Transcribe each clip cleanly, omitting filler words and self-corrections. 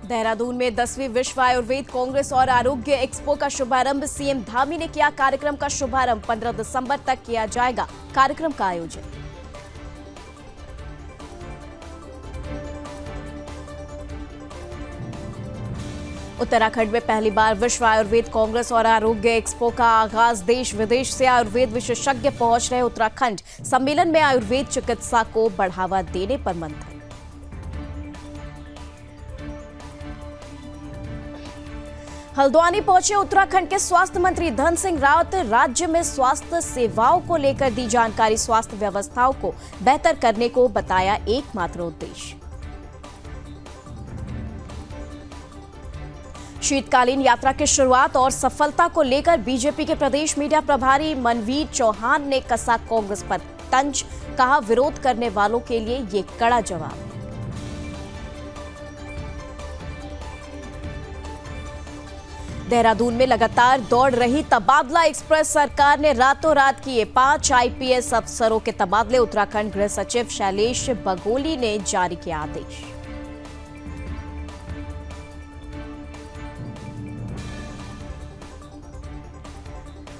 देहरादून में 10वीं विश्व आयुर्वेद कांग्रेस और आरोग्य एक्सपो का शुभारंभ। सीएम धामी ने किया कार्यक्रम का शुभारंभ। 15 दिसंबर तक किया जाएगा कार्यक्रम का आयोजन। उत्तराखंड में पहली बार विश्व आयुर्वेद कांग्रेस और आरोग्य एक्सपो का आगाज। देश विदेश से आयुर्वेद विशेषज्ञ पहुंच रहे उत्तराखंड। सम्मेलन में आयुर्वेद चिकित्सा को बढ़ावा देने पर मंथन। हल्द्वानी पहुंचे उत्तराखंड के स्वास्थ्य मंत्री धन सिंह रावत। राज्य में स्वास्थ्य सेवाओं को लेकर दी जानकारी। स्वास्थ्य व्यवस्थाओं को बेहतर करने को बताया एकमात्र उद्देश्य। शीतकालीन यात्रा की शुरुआत और सफलता को लेकर बीजेपी के प्रदेश मीडिया प्रभारी मनवीर चौहान ने कसा कांग्रेस पर तंज। कहा, विरोध करने वालों के लिए ये कड़ा जवाब है। देहरादून में लगातार दौड़ रही तबादला एक्सप्रेस। सरकार ने रातों रात किए 5 आईपीएस अफसरों के तबादले। उत्तराखंड गृह सचिव शैलेश बगोली ने जारी किया आदेश।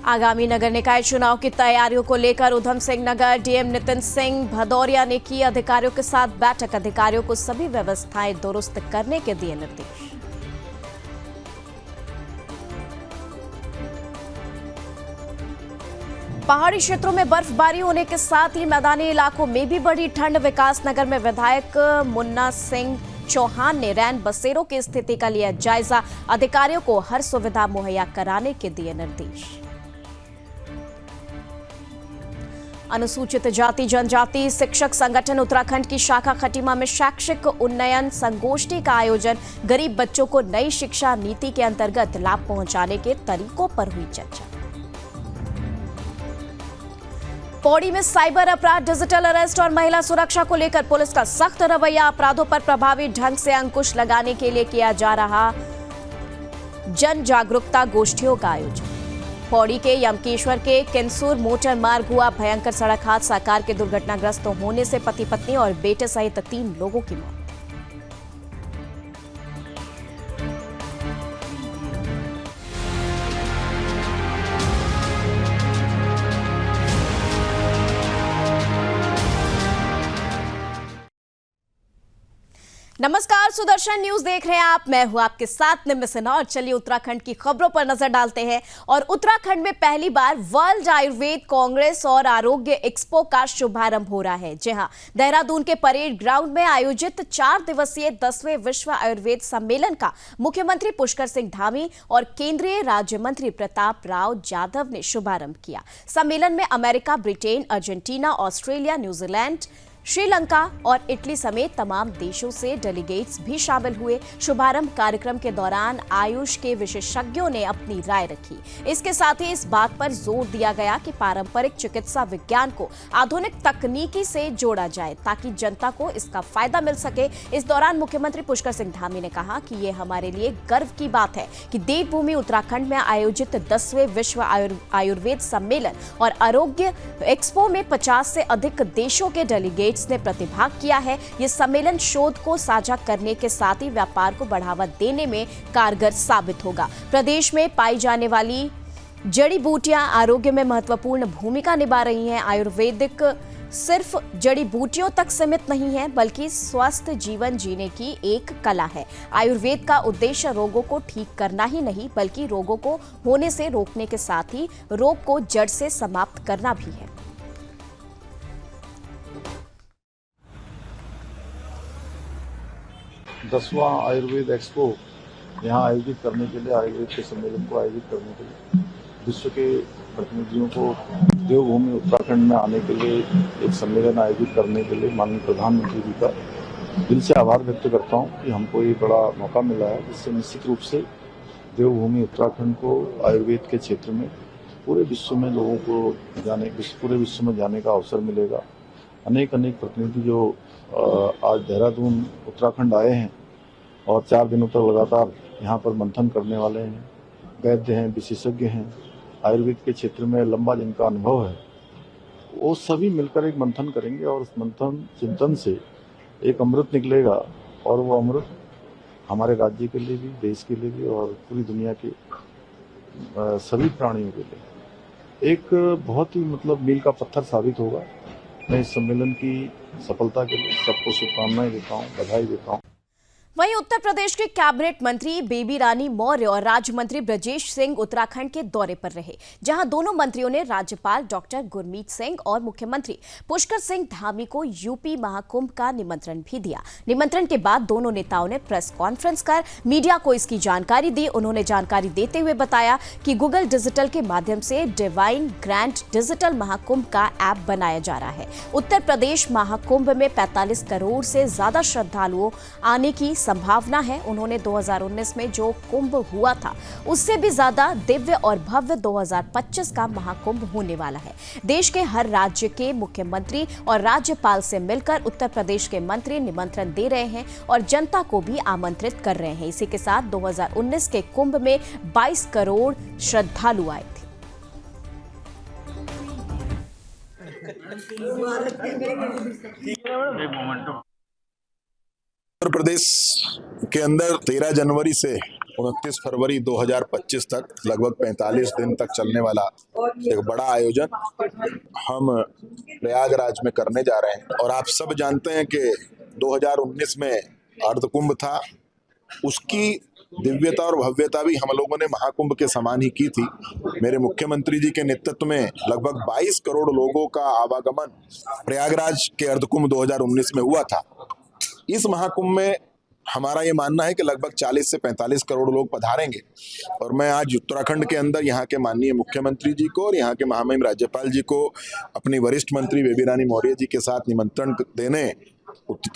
आगामी नगर निकाय चुनाव की तैयारियों को लेकर उधम सिंह नगर डीएम नितिन सिंह भदौरिया ने की अधिकारियों के साथ बैठक। अधिकारियों को सभी व्यवस्थाएं दुरुस्त करने के दिए निर्देश। पहाड़ी क्षेत्रों में बर्फबारी होने के साथ ही मैदानी इलाकों में भी बढ़ी ठंड। विकासनगर में विधायक मुन्ना सिंह चौहान ने रैन बसेरों की स्थिति का लिया जायजा। अधिकारियों को हर सुविधा मुहैया कराने के दिए निर्देश। अनुसूचित जाति जनजाति शिक्षक संगठन उत्तराखंड की शाखा खटीमा में शैक्षिक उन्नयन संगोष्ठी का आयोजन। गरीब बच्चों को नई शिक्षा नीति के अंतर्गत लाभ पहुंचाने के तरीकों पर हुई चर्चा। पौड़ी में साइबर अपराध, डिजिटल अरेस्ट और महिला सुरक्षा को लेकर पुलिस का सख्त रवैया। अपराधों पर प्रभावी ढंग से अंकुश लगाने के लिए किया जा रहा जन जागरूकता गोष्ठियों का आयोजन। पौड़ी के यमकेश्वर के किन्सूर मोटर मार्ग हुआ भयंकर सड़क हादसा। कार के दुर्घटनाग्रस्त होने से पति पत्नी और बेटे सहित 3 लोगों की मौत। नमस्कार, सुदर्शन न्यूज देख रहे हैं आप। मैं हूं आपके साथ निम्न सिन्हा और चलिए उत्तराखंड की खबरों पर नजर डालते हैं। और उत्तराखंड में पहली बार वर्ल्ड आयुर्वेद कांग्रेस और आरोग्य एक्सपो का शुभारंभ हो रहा है। जी हां, देहरादून के परेड ग्राउंड में आयोजित 4 दिवसीय 10वें विश्व आयुर्वेद सम्मेलन का मुख्यमंत्री पुष्कर सिंह धामी और केंद्रीय राज्य मंत्री प्रताप राव जाधव ने शुभारंभ किया। सम्मेलन में America, Britain, Argentina, Australia, New Zealand, Sri Lanka और इटली समेत तमाम देशों से डेलीगेट्स भी शामिल हुए। शुभारंभ कार्यक्रम के दौरान आयुष के विशेषज्ञों ने अपनी राय रखी। इसके साथ ही इस बात पर जोर दिया गया कि पारंपरिक चिकित्सा विज्ञान को आधुनिक तकनीकी से जोड़ा जाए ताकि जनता को इसका फायदा मिल सके। इस दौरान मुख्यमंत्री पुष्कर सिंह धामी ने कहा कि ये हमारे लिए गर्व की बात है कि देवभूमि उत्तराखंड में आयोजित 10वें विश्व आयुर्वेद सम्मेलन और आरोग्य एक्सपो में 50 से अधिक देशों के डेलीगेट ने प्रतिभाग किया है। यह सम्मेलन शोध को साझा करने के साथ ही व्यापार को बढ़ावा देने में कारगर साबित होगा। प्रदेश में पाई जाने वाली जड़ी बूटियां आरोग्य में महत्वपूर्ण भूमिका निभा रही हैं। आयुर्वेदिक सिर्फ जड़ी बूटियों तक सीमित नहीं है, बल्कि स्वस्थ जीवन जीने की एक कला है। आयुर्वेद का उद्देश्य रोगों को ठीक करना ही नहीं, बल्कि रोगों को होने से रोकने के साथ ही रोग को जड़ से समाप्त करना भी है। 10वां आयुर्वेद एक्सपो यहाँ आयोजित करने के लिए, आयुर्वेद के सम्मेलन को आयोजित करने के लिए विश्व के प्रतिनिधियों को देवभूमि उत्तराखंड में आने के लिए एक सम्मेलन आयोजित करने के लिए माननीय प्रधानमंत्री जी का दिल से आभार व्यक्त करता हूँ कि हमको ये बड़ा मौका मिला है, जिससे निश्चित रूप से देवभूमि उत्तराखंड को आयुर्वेद के क्षेत्र में पूरे विश्व में लोगों को पूरे विश्व में जाने का अवसर मिलेगा। अनेक प्रतिनिधि जो आज देहरादून उत्तराखंड आए हैं और 4 दिनों तक लगातार यहाँ पर मंथन करने वाले हैं, वैद्य हैं, विशेषज्ञ हैं, आयुर्वेद के क्षेत्र में लंबा जिनका अनुभव है, वो सभी मिलकर एक मंथन करेंगे और उस मंथन चिंतन से एक अमृत निकलेगा और वो अमृत हमारे राज्य के लिए भी, देश के लिए भी और पूरी दुनिया के सभी प्राणियों के लिए एक बहुत ही मतलब मील का पत्थर साबित होगा। मैं इस सम्मेलन की सफलता के लिए सबको शुभकामनाएं देता हूँ, बधाई देता हूँ। वहीं उत्तर प्रदेश के कैबिनेट मंत्री बेबी रानी मौर्य और राज्य मंत्री ब्रजेश सिंह उत्तराखंड के दौरे पर रहे, जहां दोनों मंत्रियों ने राज्यपाल डॉक्टर गुरमीत सिंह और मुख्यमंत्री पुष्कर सिंह धामी को यूपी महाकुंभ का निमंत्रण भी दिया। निमंत्रण के बाद दोनों नेताओं ने प्रेस कॉन्फ्रेंस कर मीडिया को इसकी जानकारी दी। उन्होंने जानकारी देते हुए बताया कि गूगल डिजिटल के माध्यम से डिवाइन ग्रैंड डिजिटल महाकुंभ का ऐप बनाया जा रहा है। उत्तर प्रदेश महाकुंभ में 45 करोड़ से ज्यादा श्रद्धालुओं आने की संभावना है। उन्होंने 2019 में जो कुंभ हुआ था उससे भी ज्यादा दिव्य और भव्य 2025 का महाकुंभ होने वाला है। देश के हर राज्य के मुख्यमंत्री और राज्यपाल से मिलकर उत्तर प्रदेश के मंत्री निमंत्रण दे रहे हैं और जनता को भी आमंत्रित कर रहे हैं। इसी के साथ 2019 के कुंभ में 22 करोड़ श्रद्धालु आए थे। उत्तर प्रदेश के अंदर 13 जनवरी से 29 फरवरी 2025 तक लगभग 45 दिन तक चलने वाला एक बड़ा आयोजन हम प्रयागराज में करने जा रहे हैं। और आप सब जानते हैं कि 2019 में अर्धकुंभ था, उसकी दिव्यता और भव्यता भी हम लोगों ने महाकुंभ के समान ही की थी। मेरे मुख्यमंत्री जी के नेतृत्व में लगभग 22 करोड़ लोगों का आवागमन प्रयागराज के अर्धकुंभ 2019 में हुआ था। इस महाकुंभ में हमारा ये मानना है कि लगभग 40 से 45 करोड़ लोग पधारेंगे। और मैं आज उत्तराखंड के अंदर यहाँ के माननीय मुख्यमंत्री जी को और यहाँ के महामहिम राज्यपाल जी को अपनी वरिष्ठ मंत्री बेबी रानी मौर्य जी के साथ निमंत्रण देने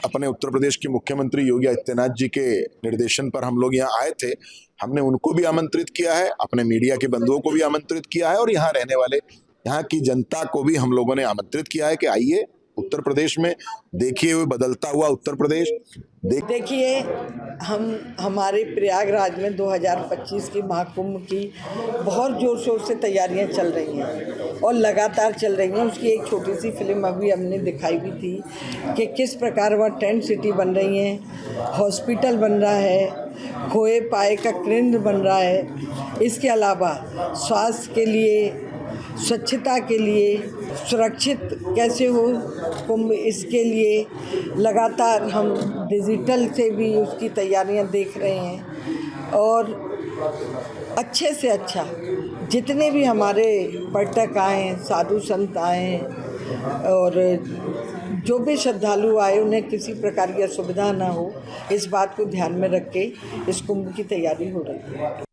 अपने उत्तर प्रदेश के मुख्यमंत्री योगी आदित्यनाथ जी के निर्देशन पर हम लोग यहाँ आए थे। हमने उनको भी आमंत्रित किया है, अपने मीडिया के बंधुओं को भी आमंत्रित किया है और यहाँ रहने वाले यहाँ की जनता को भी हम लोगों ने आमंत्रित किया है कि आइए उत्तर प्रदेश में देखिए हुए बदलता हुआ उत्तर प्रदेश। देखिए, हमारे प्रयागराज में 2025 की महाकुंभ की बहुत जोर शोर से तैयारियां चल रही हैं और लगातार चल रही हैं। उसकी एक छोटी सी फिल्म अभी हमने दिखाई भी थी कि किस प्रकार वह टेंट सिटी बन रही हैं, हॉस्पिटल बन रहा है, खोए पाए का केंद्र बन रहा है। इसके अलावा स्वास्थ्य के लिए, स्वच्छता के लिए, सुरक्षित कैसे हो कुंभ, इसके लिए लगातार हम डिजिटल से भी उसकी तैयारियां देख रहे हैं। और अच्छे से अच्छा जितने भी हमारे पर्यटक आए, साधु संत आए और जो भी श्रद्धालु आए, उन्हें किसी प्रकार की असुविधा ना हो, इस बात को ध्यान में रख के इस कुंभ की तैयारी हो रही है।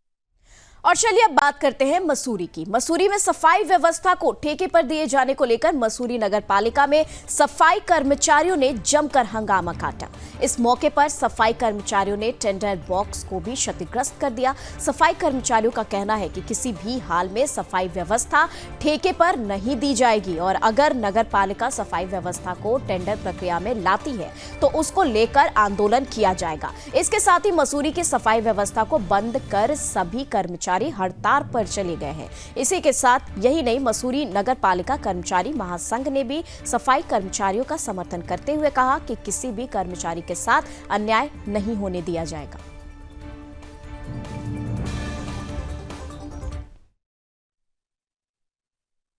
और चलिए अब बात करते हैं मसूरी की। मसूरी में सफाई व्यवस्था को ठेके पर दिए जाने को लेकर मसूरी नगर पालिका में सफाई कर्मचारियों ने जमकर हंगामा काटा। इस मौके पर सफाई कर्मचारियों ने टेंडर बॉक्स को भी क्षतिग्रस्त कर दिया। सफाई कर्मचारियों का कहना है कि किसी भी हाल में सफाई व्यवस्था ठेके पर नहीं दी जाएगी और अगर नगर पालिका सफाई व्यवस्था को टेंडर प्रक्रिया में लाती है तो उसको लेकर आंदोलन किया जाएगा। इसके साथ ही मसूरी की सफाई व्यवस्था को बंद कर सभी कर्मचारी हड़ताल पर चले गए हैं। इसी के साथ यही नहीं, मसूरी नगर पालिका कर्मचारी महासंघ ने भी सफाई कर्मचारियों का समर्थन करते हुए कहा कि किसी भी कर्मचारी के साथ अन्याय नहीं होने दिया जाएगा।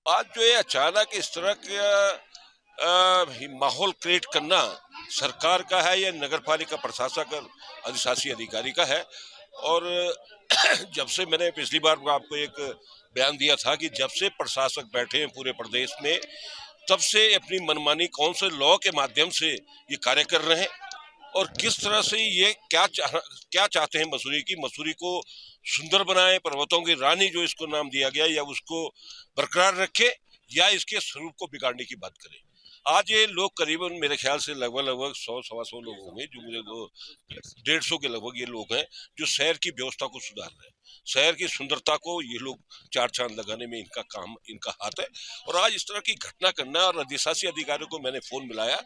आज जो है अचानक इस तरह का माहौल क्रिएट करना सरकार का है या नगर पालिका प्रशासक अधिशासी अधिकारी का है। और जब से मैंने पिछली बार आपको एक बयान दिया था कि जब से प्रशासक बैठे हैं पूरे प्रदेश में, तब से अपनी मनमानी कौन से लॉ के माध्यम से ये कार्य कर रहे हैं और किस तरह से ये क्या चाहते हैं मसूरी को सुंदर बनाए, पर्वतों की रानी जो इसको नाम दिया गया, या उसको बरकरार रखे या इसके स्वरूप को बिगाड़ने की बात करें। आज ये लोग करीबन मेरे ख्याल से लगभग 100-125 लोग होंगे, जो मुझे 150 के लगभग ये लोग हैं जो शहर की व्यवस्था को सुधार रहे हैं। शहर की सुंदरता को ये लोग चार चांद लगाने में इनका काम, इनका हाथ है। और आज इस तरह की घटना करना, और अधिशासी अधिकारियों को मैंने फोन मिलाया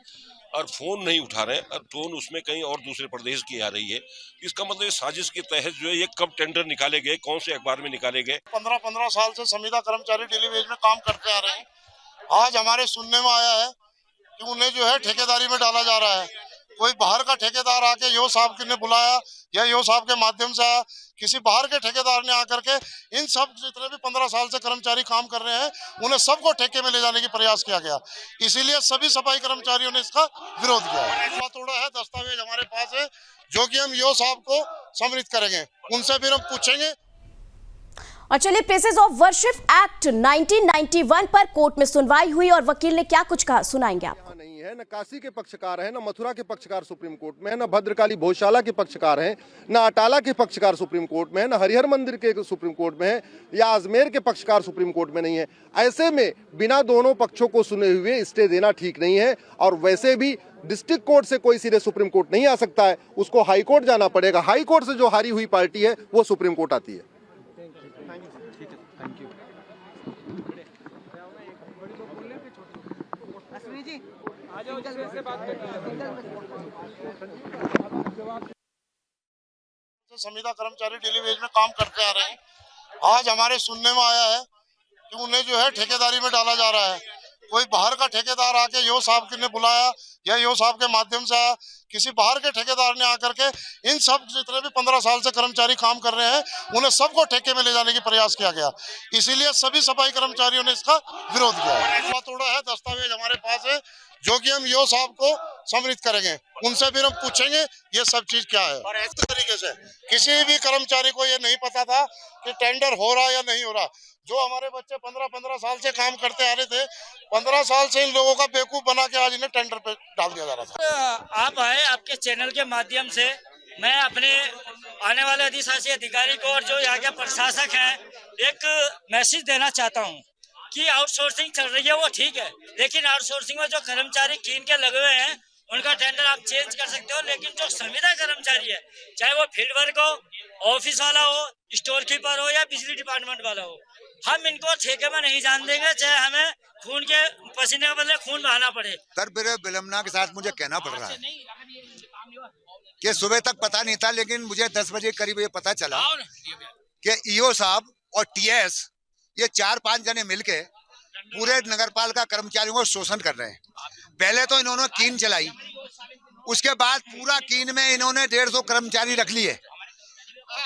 और फोन नहीं उठा रहे हैं, और फोन उसमें कहीं और दूसरे प्रदेश की आ रही है। इसका मतलब साजिश के तहत जो है ये कब टेंडर निकाले गए, कौन से अखबार में निकाले गए। 15 साल से संविदा कर्मचारी डेली वेज में काम करते आ रहे हैं। आज हमारे सुनने में आया है कि उन्हें जो है ठेकेदारी में डाला जा रहा है। कोई बाहर का ठेकेदार आके यो साहब ने बुलाया या यो साहब के माध्यम से आया, किसी बाहर के ठेकेदार ने आकर के इन सब जितने भी 15 साल से कर्मचारी काम कर रहे हैं उन्हें सबको ठेके में ले जाने की प्रयास किया गया। इसीलिए सभी सफाई कर्मचारियों ने इसका विरोध किया है। थोड़ा है दस्तावेज हमारे पास है जो कि हम यो साहब को सम्मिलित करेंगे, उनसे फिर हम पूछेंगे। और चलिए, प्लेसेस ऑफ वर्शिप एक्ट 1991 पर कोर्ट में सुनवाई हुई और वकील ने क्या कुछ कहा, सुनाएंगे आपको। नहीं है, न काशी के पक्षकार है, न मथुरा के पक्षकार सुप्रीम कोर्ट में है, न भद्रकाली भोजशाला के पक्षकार हैं, न अटाला के पक्षकार सुप्रीम कोर्ट में है, न हरिहर मंदिर के सुप्रीम कोर्ट में है, या अजमेर के पक्षकार सुप्रीम कोर्ट में नहीं है। ऐसे में बिना दोनों पक्षों को सुने हुए स्टे देना ठीक नहीं है। और वैसे भी डिस्ट्रिक्ट कोर्ट से कोई सीधे सुप्रीम कोर्ट नहीं आ सकता है, उसको हाई कोर्ट जाना पड़ेगा। हाई कोर्ट से जो हारी हुई पार्टी है वो सुप्रीम कोर्ट आती है। संविदा कर्मचारी डेली वेज में काम करते आ रहे हैं। आज हमारे सुनने में आया है कि उन्हें जो है ठेकेदारी में डाला जा रहा है। कोई बाहर का ठेकेदार आके यो साहब ने बुलाया या यो साहब के माध्यम से आया, किसी बाहर के ठेकेदार ने आकर के इन सब जितने भी 15 साल से कर्मचारी काम कर रहे हैं उन्हें सबको ठेके में ले जाने की प्रयास किया गया। इसीलिए सभी सफाई कर्मचारियों ने इसका विरोध किया है। थोड़ा है दस्तावेज हमारे पास है जो कि हम यो साहब को सम्मिलित करेंगे, उनसे फिर हम पूछेंगे ये सब चीज क्या है। और इस तरीके से किसी भी कर्मचारी को ये नहीं पता था कि टेंडर हो रहा या नहीं हो रहा। जो हमारे बच्चे 15 साल से काम करते आ रहे थे, 15 साल से इन लोगों का बेवकूफ बना के आज इन्हें टेंडर पे डाल दिया जा रहा था। आप आए, आपके चैनल के माध्यम से मैं अपने आने वाले अधिशासी अधिकारी को और जो यहाँ के प्रशासक हैं एक मैसेज देना चाहता हूँ कि आउटसोर्सिंग चल रही है वो ठीक है, लेकिन आउटसोर्सिंग में जो कर्मचारी कीन के लगे हुए हैं उनका टेंडर आप चेंज कर सकते हो, लेकिन जो संविदा कर्मचारी है, चाहे वो फील्ड वर्क हो, ऑफिस वाला हो, स्टोर कीपर हो या बिजली डिपार्टमेंट वाला हो, हम इनको ठेके में नहीं जान देंगे, चाहे हमें खून के पसीने के बदले खून बहाना पड़े। सर, मेरे विलंबना के साथ मुझे कहना पड़ रहा है कि सुबह तक पता नहीं था, लेकिन मुझे 10 बजे करीब ये पता चला कि ईओ साहब और टीएस ये 4-5 जने मिलके पूरे नगरपालिका कर्मचारियों को शोषण कर रहे हैं। पहले तो इन्होंने कीन चलाई, उसके बाद पूरा कीन में इन्होंने 150 कर्मचारी रख लिए।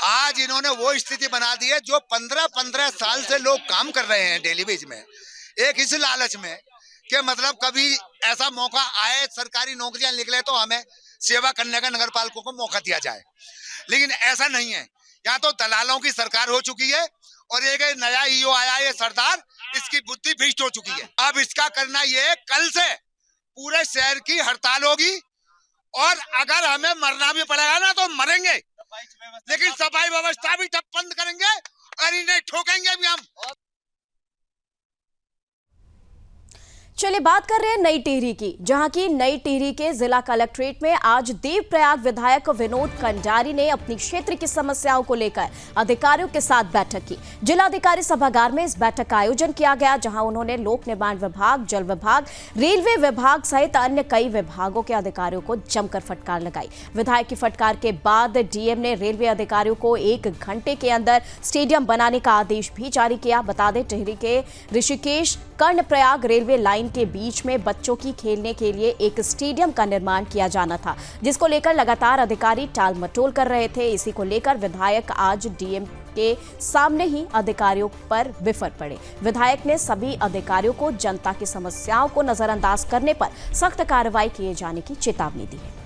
आज इन्होंने वो स्थिति बना दी है जो 15 साल से लोग काम कर रहे हैं डेली बेज में, एक इस लालच में कि मतलब कभी ऐसा मौका आए, सरकारी नौकरियां निकले तो हमें सेवा करने का नगर पालिकों को मौका दिया जाए। लेकिन ऐसा नहीं है, यहाँ तो दलालों की सरकार हो चुकी है और एक नया ईओ आया है सरदार, इसकी बुद्धि भ्रष्ट हो चुकी है। अब इसका करना ये, कल से पूरे शहर की हड़ताल होगी और अगर हमें मरना भी पड़ेगा ना तो मरेंगे, लेकिन सफाई व्यवस्था भी ठप बंद करेंगे और इन्हें ठोकेंगे भी हम। चलिए बात कर रहे हैं नई टिहरी की, जहां की नई टिहरी के जिला कलेक्ट्रेट में आज देवप्रयाग विधायक विनोद कंडारी ने अपनी क्षेत्र की समस्याओं को लेकर अधिकारियों के साथ बैठक की। जिलाधिकारी सभागार में इस बैठक का आयोजन किया गया, जहां उन्होंने लोक निर्माण विभाग, जल विभाग, रेलवे विभाग सहित अन्य कई विभागों के अधिकारियों को जमकर फटकार लगाई। विधायक की फटकार के बाद डीएम ने रेलवे अधिकारियों को 1 घंटे के अंदर स्टेडियम बनाने का आदेश भी जारी किया। बता दें, टिहरी के ऋषिकेश कर्णप्रयाग रेलवे लाइन के बीच में बच्चों की खेलने के लिए एक स्टेडियम का निर्माण किया जाना था, जिसको लेकर लगातार अधिकारी टाल मटोल कर रहे थे। इसी को लेकर विधायक आज डीएम के सामने ही अधिकारियों पर बिफर पड़े। विधायक ने सभी अधिकारियों को जनता की समस्याओं को नजरअंदाज करने पर सख्त कार्रवाई किए जाने की चेतावनी दी है।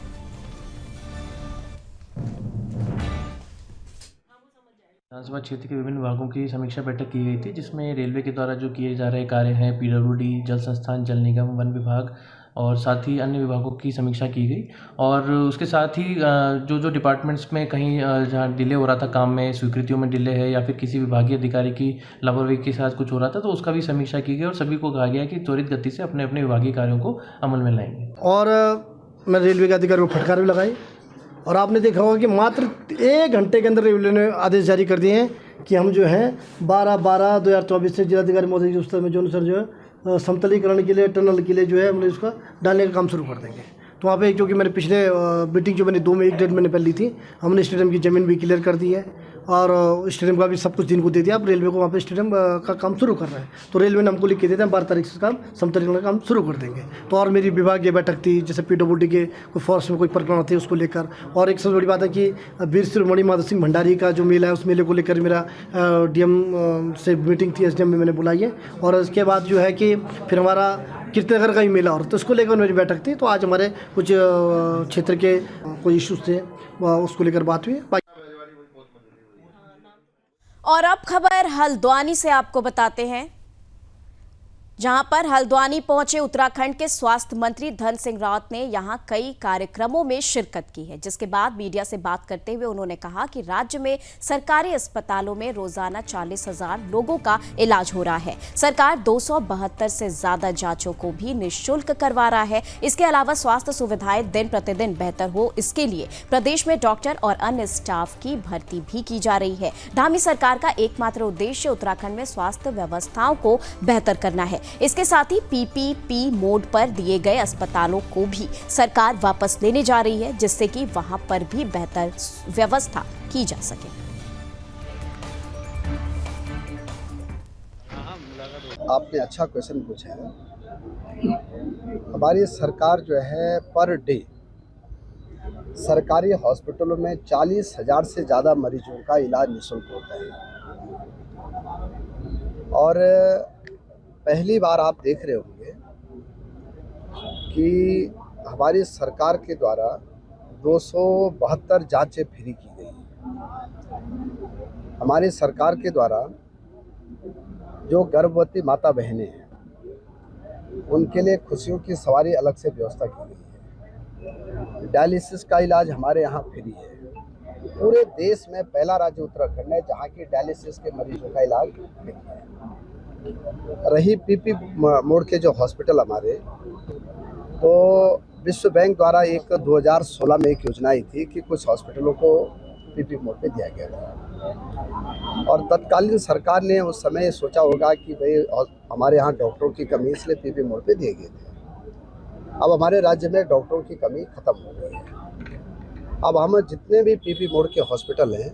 विधानसभा क्षेत्र के विभिन्न विभागों की समीक्षा बैठक की गई थी, जिसमें रेलवे के द्वारा जो किए जा रहे कार्य हैं, पीडब्ल्यूडी, जल संस्थान, जल निगम, वन विभाग और साथ ही अन्य विभागों की समीक्षा की गई। और उसके साथ ही जो डिपार्टमेंट्स में कहीं जहाँ डिले हो रहा था काम में, स्वीकृतियों में डिले है या फिर किसी विभागीय अधिकारी की लापरवाही के साथ कुछ हो रहा था, तो उसका भी समीक्षा की गई और सभी को कहा गया कि त्वरित गति से अपने अपने विभागीय कार्यों को अमल में लाएंगे। और मैं रेलवे के अधिकारियों को फटकार भी लगाई और आपने देखा होगा कि मात्र 1 घंटे के अंदर रेलवे ने आदेश जारी कर दिए हैं कि हम जो है 12/12/2024 से जिलाधिकारी महोदय के उस में जो अनुसार जो है समतलीकरण के लिए, टनल के लिए जो है हम इसका डालने का काम शुरू कर देंगे। तो वहाँ पे क्योंकि मैंने पिछले मीटिंग जो मैंने 2 में 1 डेढ़ महीने पहले ली थी, हमने स्टेडियम की ज़मीन भी क्लियर कर दी है और स्टेडियम का भी सब कुछ दिन को दे दिया। अब रेलवे को वहाँ पे स्टेडियम का काम शुरू कर रहा है, तो रेलवे ने हमको लिख के देते हैं 12 तारीख से काम समतलीकरण का काम शुरू कर देंगे। तो और मेरी विभागीय बैठक थी, जैसे PWD के कोई फॉरेस्ट में कोई प्रकरण थे उसको लेकर, और एक सबसे बड़ी बात है कि वीर शिरोमणि माधव सिंह भंडारी का जो मेला है उस मेले को लेकर मेरा DM से मीटिंग थी, SDM में मैंने बुलाई है। और उसके बाद जो है कि फिर हमारा कीर्तनगर का ही मेला और तो उसको लेकर मेरी बैठक थी। तो आज हमारे कुछ क्षेत्र के कोई इश्यूज थे उसको लेकर बात हुई। और अब खबर हल्द्वानी से आपको बताते हैं, जहां पर हल्द्वानी पहुंचे उत्तराखंड के स्वास्थ्य मंत्री धन सिंह रावत ने यहां कई कार्यक्रमों में शिरकत की है, जिसके बाद मीडिया से बात करते हुए उन्होंने कहा कि राज्य में सरकारी अस्पतालों में रोजाना 40,000 लोगों का इलाज हो रहा है। सरकार 272 से ज्यादा जांचों को भी निःशुल्क करवा रहा है। इसके अलावा स्वास्थ्य सुविधाएं दिन प्रतिदिन बेहतर हो, इसके लिए प्रदेश में डॉक्टर और अन्य स्टाफ की भर्ती भी की जा रही है। धामी सरकार का एकमात्र उद्देश्य उत्तराखंड में स्वास्थ्य व्यवस्थाओं को बेहतर करना है। इसके साथ ही PPP मोड पर दिए गए अस्पतालों को भी सरकार वापस लेने जा रही है, जिससे कि वहां पर भी बेहतर व्यवस्था की जा सके। आपने अच्छा क्वेश्चन पूछा है। हमारी सरकार जो है पर डे सरकारी हॉस्पिटलों में 40,000 से ज़्यादा मरीजों का इलाज निःशुल्क होता है। और पहली बार आप देख रहे होंगे कि हमारी सरकार के द्वारा 272 जांचें फ्री की गई। हमारी सरकार के द्वारा जो गर्भवती माता बहनें हैं उनके लिए खुशियों की सवारी अलग से व्यवस्था की गई है। डायलिसिस का इलाज हमारे यहाँ फ्री है। पूरे देश में पहला राज्य उत्तराखंड है जहाँ की डायलिसिस के मरीजों का इलाज फ्री है। रही PP मोड के जो हॉस्पिटल हमारे, तो विश्व बैंक द्वारा एक 2016 में एक योजना आई थी कि कुछ हॉस्पिटलों को PP मोड पे दिया गया था, और तत्कालीन सरकार ने उस समय सोचा होगा कि भाई हमारे यहाँ डॉक्टरों की कमी, इसलिए PP मोड पे दिए गए थे। अब हमारे राज्य में डॉक्टरों की कमी खत्म हो गई है। अब हम जितने भी PP मोड के हॉस्पिटल हैं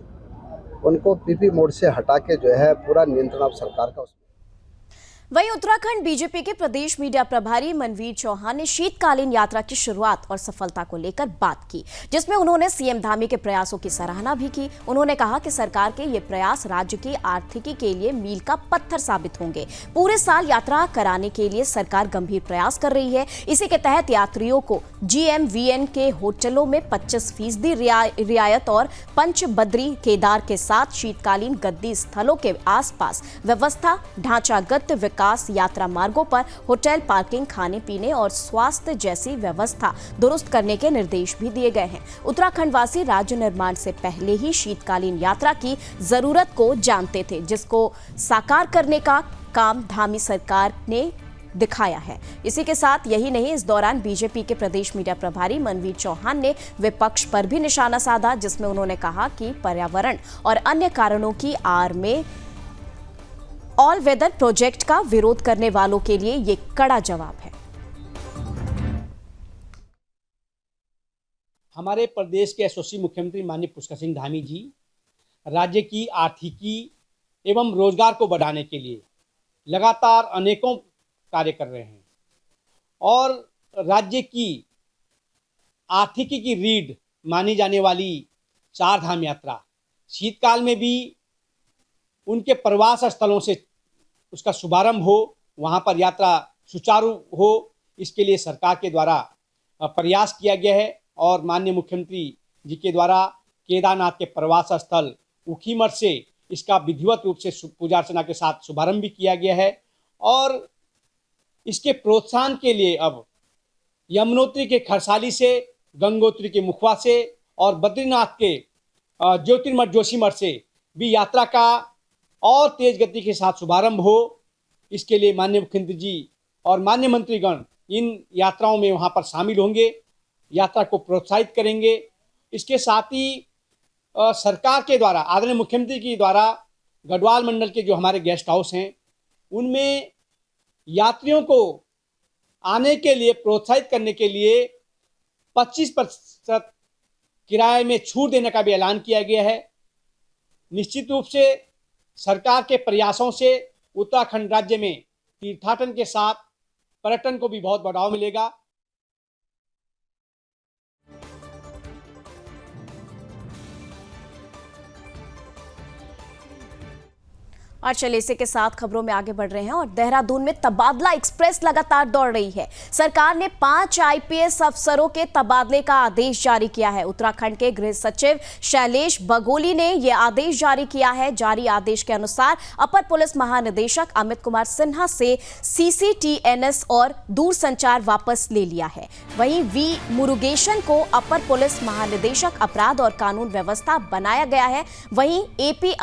उनको PP मोड से हटा के जो है पूरा नियंत्रण अब सरकार का। वहीं उत्तराखंड बीजेपी के प्रदेश मीडिया प्रभारी मनवीर चौहान ने शीतकालीन यात्रा की शुरुआत और सफलता को लेकर बात की, जिसमें उन्होंने CM धामी के प्रयासों की सराहना भी की। उन्होंने कहा कि सरकार के ये प्रयास राज्य की आर्थिकी के लिए मील का पत्थर साबित होंगे। पूरे साल यात्रा कराने के लिए सरकार गंभीर प्रयास कर रही है। इसी के तहत यात्रियों को GMVN के होटलों में 25% रियायत और पंचबद्री केदार के साथ शीतकालीन गद्दी स्थलों के आसपास व्यवस्था, ढांचागत विकास, यात्रा मार्गों पर होटल, पार्किंग, खाने पीने और स्वास्थ्य जैसी व्यवस्था दुरुस्त करने के निर्देश भी दिए गए हैं। उत्तराखंड वासी राज्य निर्माण से पहले ही शीतकालीन यात्रा की जरूरत को जानते थे, जिसको साकार करने का काम धामी सरकार ने दिखाया है। इसी के साथ यही नहीं, इस दौरान बीजेपी के प्रदेश मीडिया प्रभारी मनवीर चौहान ने विपक्ष पर भी निशाना साधा, जिसमें उन्होंने कहा कि पर्यावरण और अन्य कारणों की आड़ में ऑल वेदर प्रोजेक्ट का विरोध करने वालों के लिए ये कड़ा जवाब है। हमारे प्रदेश के यशस्वी मुख्यमंत्री माननीय पुष्कर सिंह धामी जी राज्य की आर्थिकी एवं रोजगार को बढ़ाने के लिए लगातार अनेकों कार्य कर रहे हैं और राज्य की आर्थिकी की रीढ़ मानी जाने वाली चार धाम यात्रा शीतकाल में भी उनके प्रवास स्थलों से उसका शुभारंभ हो, वहाँ पर यात्रा सुचारू हो, इसके लिए सरकार के द्वारा प्रयास किया गया है। और माननीय मुख्यमंत्री जी के द्वारा केदारनाथ के प्रवास स्थल ऊखीमठ से इसका विधिवत रूप से पूजा अर्चना के साथ शुभारंभ भी किया गया है। और इसके प्रोत्साहन के लिए अब यमुनोत्री के खरसाली से, गंगोत्री के मुखवा से और बद्रीनाथ के ज्योतिर्मठ जोशीमठ से भी यात्रा का और तेज गति के साथ शुभारंभ हो, इसके लिए माननीय मुख्यमंत्री जी और माननीय मंत्रीगण इन यात्राओं में वहां पर शामिल होंगे, यात्रा को प्रोत्साहित करेंगे। इसके साथ ही सरकार के द्वारा आदरणीय मुख्यमंत्री के द्वारा गढ़वाल मंडल के जो हमारे गेस्ट हाउस हैं उनमें यात्रियों को आने के लिए प्रोत्साहित करने के लिए 25% किराए में छूट देने का भी ऐलान किया गया है। निश्चित रूप से सरकार के प्रयासों से उत्तराखंड राज्य में तीर्थाटन के साथ पर्यटन को भी बहुत बढ़ावा मिलेगा। और चलिए इसी के साथ खबरों में आगे बढ़ रहे हैं और देहरादून में तबादला एक्सप्रेस लगातार दौड़ रही है। सरकार ने 5 आईपीएस अफसरों के तबादले का आदेश जारी किया है। उत्तराखंड के गृह सचिव शैलेश बगोली ने यह आदेश जारी किया है। जारी आदेश के अनुसार अपर पुलिस महानिदेशक अमित कुमार सिन्हा से सीसीटीएनएस और दूरसंचार वापस ले लिया है। वहीं वी मुरुगेशन को अपर पुलिस महानिदेशक अपराध और कानून व्यवस्था बनाया गया है। वहीं एपी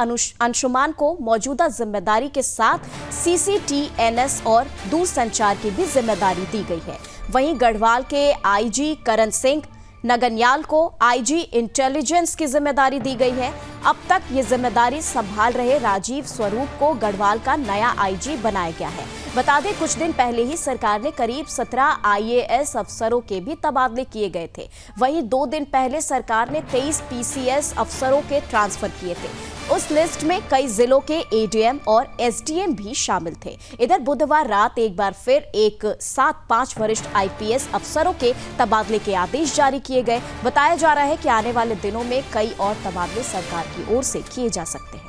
अंशुमान को मौजूदा जिम्मेदारी के साथ सीसीटीएनएस और दूरसंचार की भी जिम्मेदारी दी गई है। वहीं गढ़वाल के आईजी करण सिंह नगन्याल को आईजी इंटेलिजेंस की जिम्मेदारी दी गई है। अब तक ये जिम्मेदारी संभाल रहे राजीव स्वरूप को गढ़वाल का नया आईजी बनाया गया है। बता दें कुछ दिन पहले ही सरकार ने करीब 17 आईएएस अफसरों के भी तबादले किए गए थे। वहीं 2 दिन पहले सरकार ने 23 पीसीएस अफसरों के ट्रांसफर किए थे। उस लिस्ट में कई जिलों के एडीएम और एसडीएम भी शामिल थे। इधर बुधवार रात एक बार फिर एक साथ 5 वरिष्ठ आईपीएस अफसरों के तबादले के आदेश जारी किए गए। बताया जा रहा है कि आने वाले दिनों में कई और तबादले सरकार की ओर से किए जा सकते हैं।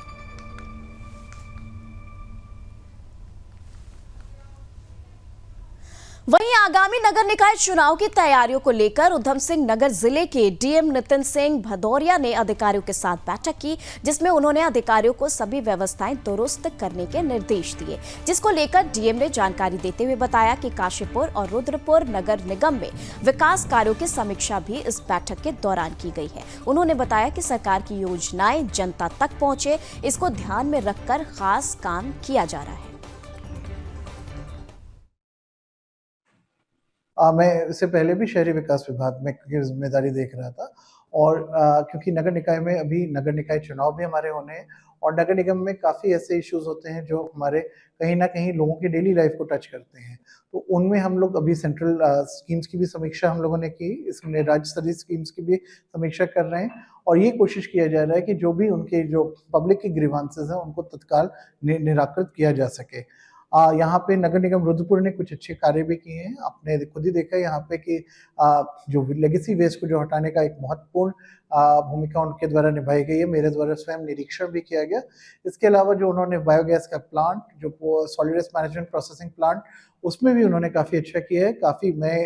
वहीं आगामी नगर निकाय चुनाव की तैयारियों को लेकर उधम सिंह नगर जिले के डीएम नितिन सिंह भदौरिया ने अधिकारियों के साथ बैठक की, जिसमें उन्होंने अधिकारियों को सभी व्यवस्थाएं दुरुस्त करने के निर्देश दिए, जिसको लेकर डीएम ने जानकारी देते हुए बताया कि काशीपुर और रुद्रपुर नगर निगम में विकास कार्यों की समीक्षा भी इस बैठक के दौरान की गई है। उन्होंने बताया कि सरकार की योजनाएं जनता तक पहुंचे, इसको ध्यान में रखकर खास काम किया जा रहा है। मैं इससे पहले भी शहरी विकास विभाग में जिम्मेदारी देख रहा था और क्योंकि नगर निकाय में अभी नगर निकाय चुनाव भी हमारे होने हैं और नगर निगम में काफ़ी ऐसे इश्यूज होते हैं जो हमारे कहीं ना कहीं लोगों की डेली लाइफ को टच करते हैं। तो उनमें हम लोग अभी सेंट्रल स्कीम्स की भी समीक्षा हम लोगों ने की, इसमें राज्य स्तरीय स्कीम्स की भी समीक्षा कर रहे हैं और ये कोशिश किया जा रहा है कि जो भी उनके जो पब्लिक की ग्रीवांसेस हैं उनको तत्काल निराकृत किया जा सके। यहाँ पे नगर निगम रुद्रपुर ने कुछ अच्छे कार्य भी किए हैं। आपने खुद ही देखा यहाँ पे कि जो लेगेसी वेस्ट को जो हटाने का एक महत्वपूर्ण भूमिका उनके द्वारा निभाई गई है। मेरे द्वारा स्वयं निरीक्षण भी किया गया। इसके अलावा जो उन्होंने बायोगैस का प्लांट, जो solid waste management processing plant, उसमें भी उन्होंने काफ़ी अच्छा किया है। काफ़ी मैं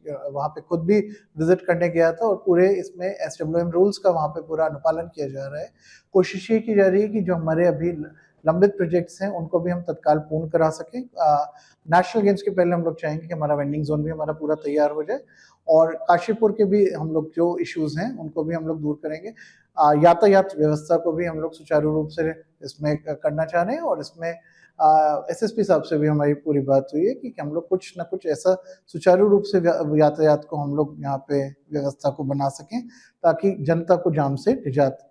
वहाँ पे खुद भी विजिट करने गया था और पूरे इसमें SWM रूल्स का वहाँ पे पूरा अनुपालन किया जा रहा है। कोशिश ये की जा रही है कि जो हमारे अभी लंबित प्रोजेक्ट्स हैं उनको भी हम तत्काल पूर्ण करा सकें। नेशनल गेम्स के पहले हम लोग चाहेंगे कि हमारा वेंडिंग जोन भी हमारा पूरा तैयार हो जाए और काशीपुर के भी हम लोग जो इश्यूज हैं उनको भी हम लोग दूर करेंगे। यातायात व्यवस्था को भी हम लोग सुचारू रूप से इसमें करना चाह रहे हैं और इसमें SSP साहब से भी हमारी पूरी बात हुई है कि हम लोग कुछ ना कुछ ऐसा सुचारू रूप से यातायात को हम लोग यहाँ पे व्यवस्था को बना सकें ताकि जनता को जाम से निजात।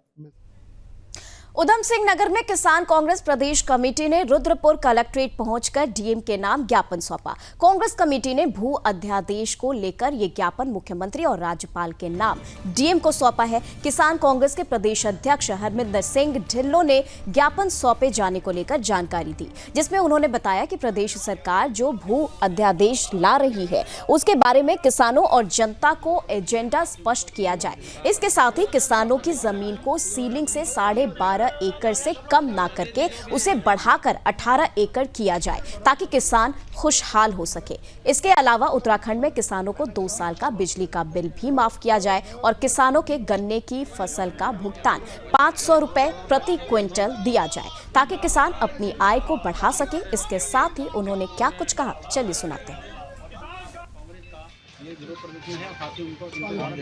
उधम सिंह नगर में किसान कांग्रेस प्रदेश कमेटी ने रुद्रपुर कलेक्ट्रेट पहुंचकर डीएम के नाम ज्ञापन सौंपा। कांग्रेस कमेटी ने भू अध्यादेश को लेकर ये ज्ञापन मुख्यमंत्री और राज्यपाल के नाम डीएम को सौंपा है। किसान कांग्रेस के प्रदेश अध्यक्ष हरमिंदर सिंह ढिल्लों ने ज्ञापन सौंपे जाने को लेकर जानकारी दी, जिसमें उन्होंने बताया कि प्रदेश सरकार जो भू अध्यादेश ला रही है उसके बारे में किसानों और जनता को एजेंडा स्पष्ट किया जाए। इसके साथ ही किसानों की जमीन को सीलिंग से 12.5 एकड़ से कम ना करके उसे बढ़ाकर 18 एकड़ किया जाए ताकि किसान खुशहाल हो सके। इसके अलावा उत्तराखंड में किसानों को 2 साल का बिजली का बिल भी माफ किया जाए और किसानों के गन्ने की फसल का भुगतान 500 रुपए प्रति क्विंटल दिया जाए ताकि किसान अपनी आय को बढ़ा सके। इसके साथ ही उन्होंने क्या कुछ कहा, चलिए सुनाते हैं।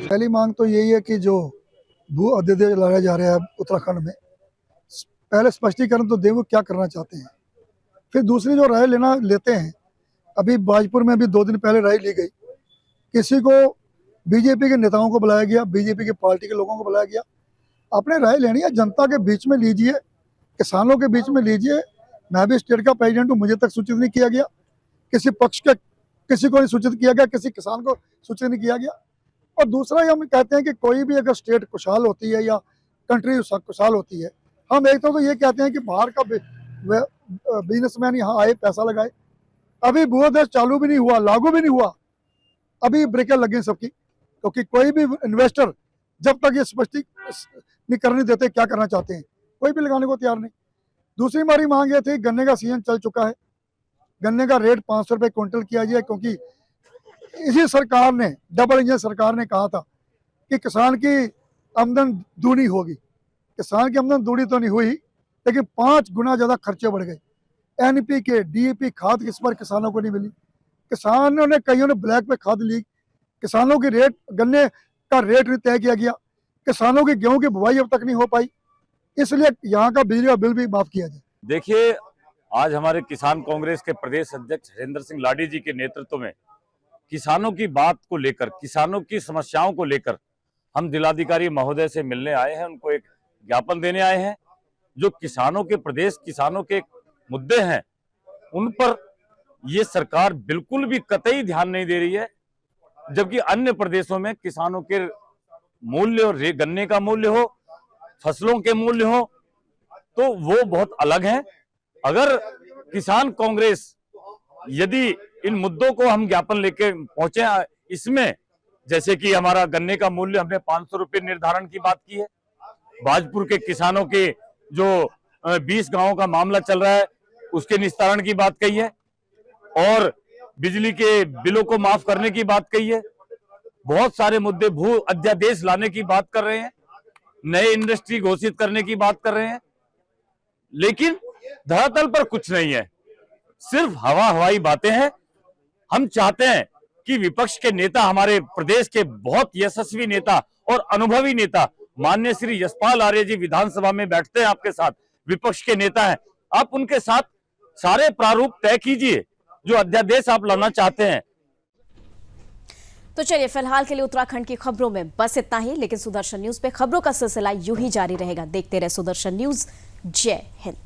पहली मांग तो यही है कि जो भू अध्यादेश लाया जा रहा है उत्तराखंड में, पहले स्पष्टीकरण तो दें वो क्या करना चाहते हैं। फिर दूसरी जो राय लेते हैं, अभी बाजपुर में भी 2 दिन पहले राय ली गई, किसी को बीजेपी के नेताओं को बुलाया गया, बीजेपी के पार्टी के लोगों को बुलाया गया। आपने राय लेनी है जनता के बीच में लीजिए, किसानों के बीच में लीजिए। मैं भी स्टेट का प्रेसिडेंट हूँ, मुझे तक सूचित नहीं किया गया, किसी पक्ष के किसी को नहीं सूचित किया गया, किसी किसान को सूचित नहीं किया गया और दूसरा हम कहते हैं कि कोई भी अगर स्टेट खुशहाल होती है या कंट्री खुशहाल होती है, हम एक तो ये कहते हैं कि बाहर का बिजनेसमैन यहाँ आए, पैसा लगाए। अभी भूअध्यक्ष चालू भी नहीं हुआ, लागू भी नहीं हुआ, अभी ब्रेकें लगे सबकी, क्योंकि कोई भी इन्वेस्टर जब तक ये स्पष्टीकरण करने देते क्या करना चाहते हैं, कोई भी लगाने को तैयार नहीं। दूसरी हमारी मांग ये थी, गन्ने का सीजन चल चुका है, गन्ने का रेट 500 रुपये क्विंटल किया जाए, क्योंकि इसी सरकार ने, डबल इंजन सरकार ने कहा था कि किसान की आमदन दूनी होगी। किसान की आमदन दूनी तो नहीं हुई, लेकिन 5 गुना ज़्यादा खर्चे बढ़ गए। NPK, DAP खाद इस बार किसानों को नहीं मिली, किसानों ने, कईयों ने ब्लैक पे खाद ली, किसानों की रेट, गन्ने का रेट नहीं तय किया गया, किसानों की गेहूं की बुवाई अब तक नहीं हो पाई, इसलिए यहाँ का बिजली का बिल भी माफ किया जाए। देखिए, आज हमारे किसान कांग्रेस के प्रदेश अध्यक्ष हरेंद्र सिंह लाडी जी के नेतृत्व में किसानों की बात को लेकर, किसानों की समस्याओं को लेकर हम जिलाधिकारी महोदय से मिलने आए हैं, उनको एक ज्ञापन देने आए हैं। जो किसानों के प्रदेश, किसानों के मुद्दे हैं, उन पर ये सरकार बिल्कुल भी कतई ध्यान नहीं दे रही है, जबकि अन्य प्रदेशों में किसानों के मूल्य और गन्ने का मूल्य हो, फसलों के मूल्य हो, तो वो बहुत अलग हैं। अगर किसान कांग्रेस, यदि इन मुद्दों को हम ज्ञापन लेके पहुंचे, इसमें जैसे कि हमारा गन्ने का मूल्य, हमने 500 रुपये निर्धारण की बात की है, बाजपुर के किसानों के जो 20 गांवों का मामला चल रहा है उसके निस्तारण की बात कही है, और बिजली के बिलों को माफ करने की बात कही है। बहुत सारे मुद्दे, भू अध्यादेश लाने की बात कर रहे हैं, नए इंडस्ट्री घोषित करने की बात कर रहे हैं, लेकिन धरातल पर कुछ नहीं है, सिर्फ हवाई बातें हैं। हम चाहते हैं कि विपक्ष के नेता, हमारे प्रदेश के बहुत यशस्वी नेता और अनुभवी नेता माननीय श्री यशपाल आर्य जी विधानसभा में बैठते हैं, आपके साथ विपक्ष के नेता हैं, आप उनके साथ सारे प्रारूप तय कीजिए जो अध्यादेश आप लाना चाहते हैं। तो चलिए, फिलहाल के लिए उत्तराखंड की खबरों में बस इतना ही, लेकिन सुदर्शन न्यूज पे खबरों का सिलसिला यूं ही जारी रहेगा। देखते रहे सुदर्शन न्यूज। जय हिंद।